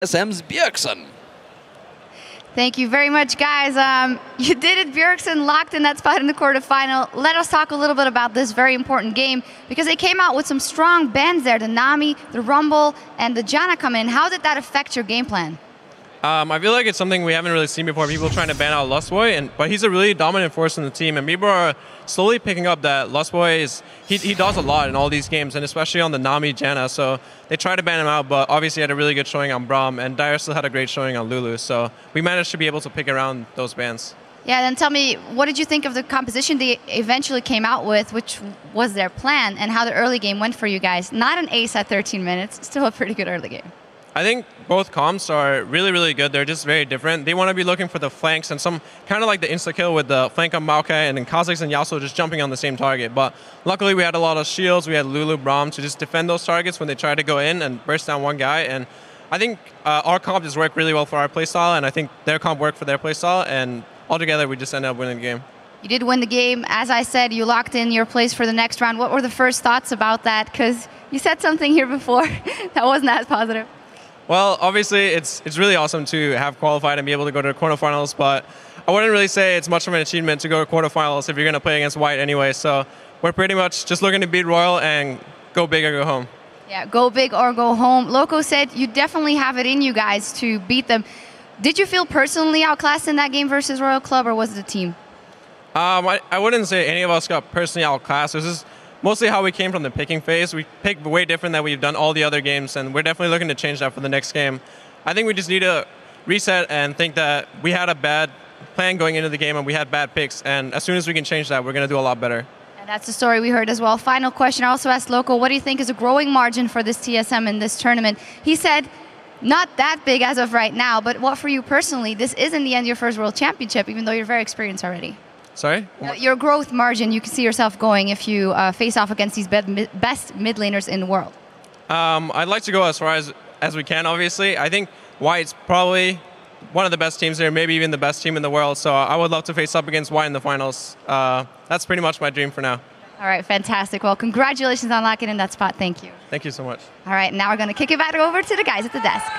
SM's Björkson. Thank you very much, guys. You did it. Björkson locked in that spot in the quarterfinal. Let us talk a little bit about this very important game, because they came out with some strong bans there. The Nami, the Rumble, and the Janna come in. How did that affect your game plan? I feel like it's something we haven't really seen before, people trying to ban out Lustboy, but he's a really dominant force in the team, and people are slowly picking up that Lustboy he does a lot in all these games, and especially on the Nami Janna, so they tried to ban him out, but obviously had a really good showing on Braum, and Dire still had a great showing on Lulu, so we managed to be able to pick around those bans. Yeah, then tell me, what did you think of the composition they eventually came out with, which was their plan, and how the early game went for you guys? Not an ace at 13 minutes, still a pretty good early game. I think both comps are really, really good. They're just very different. They want to be looking for the flanks and some kind of like the insta-kill with the flank on Maokai and then Kha'Zix and Yasuo just jumping on the same target. But luckily we had a lot of shields. We had Lulu, Braum to just defend those targets when they try to go in and burst down one guy. And I think our comp just worked really well for our playstyle, and I think their comp worked for their playstyle. And altogether we just ended up winning the game. You did win the game. As I said, you locked in your place for the next round. What were the first thoughts about that? Because you said something here before that wasn't as positive. Well, obviously, it's really awesome to have qualified and be able to go to the quarterfinals, but I wouldn't really say it's much of an achievement to go to quarterfinals if you're going to play against White anyway. So we're pretty much just looking to beat Royal and go big or go home. Yeah, go big or go home. Loco said you definitely have it in you guys to beat them. Did you feel personally outclassed in that game versus Royal Club, or was it the team? I wouldn't say any of us got personally outclassed. This is mostly how we came from the picking phase. We picked way different than we've done all the other games, and we're definitely looking to change that for the next game. I think we just need to reset and think that we had a bad plan going into the game and we had bad picks, and as soon as we can change that, we're going to do a lot better. And that's the story we heard as well. Final question, I also asked Loco, what do you think is a growing margin for this TSM in this tournament? He said, not that big as of right now, but what for you personally? This is in the end your first World Championship, even though you're very experienced already. Sorry? Your growth margin, you can see yourself going if you face off against these best mid laners in the world. I'd like to go as far as we can, obviously. I think White's probably one of the best teams here, maybe even the best team in the world, so I would love to face up against White in the finals. That's pretty much my dream for now. All right, fantastic. Well, congratulations on locking in that spot. Thank you. Thank you so much. All right, now we're going to kick it back over to the guys at the desk.